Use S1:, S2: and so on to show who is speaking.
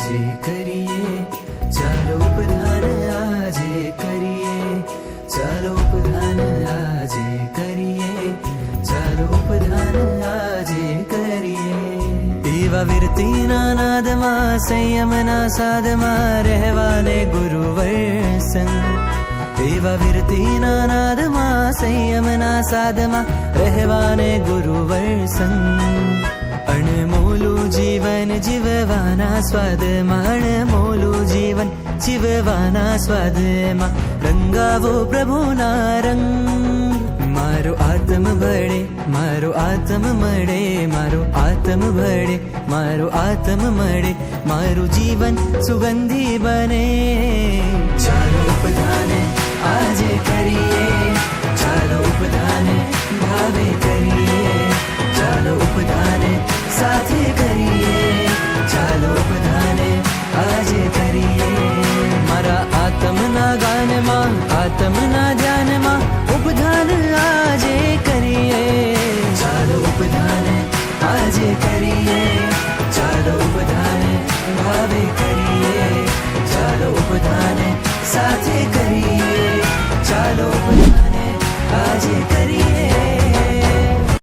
S1: આજે કરીએ, ચાલો પ્રધાન આજે કરીએ, ચાલો પ્રધાન આજે કરીએ, ચાલો પ્રધાન આજે કરીએ. એવા વીરતીના નાદમાં સંયમના સાધમાં રહેવાને ગુરુવર સંગ. એવા વીરતીના નાદમાં સંયમના સાધમાં રહેવાને ગુરુવર સંગ. અણમોલું જીવન જીવવાના સ્વાદમાં, અણમોલું જીવન જીવવાના સ્વાદમાં રંગાવો પ્રભુના રંગ. મારો આત્મ ભળે, મારો આત્મ મળે, મારો આત્મ ભળે, મારો આત્મ મળે, મારું જીવન સુગંધી બને. ચાલો ઉપદાન આજે કરીએ, ચાલો ઉપદાન ભાવે કરીએ, ચાલો ઉપદાન સાથે કરીએ, ચાલો ઉપદાન આજે કરીએ. મારા આત્મના ગાનમાં, આત્મના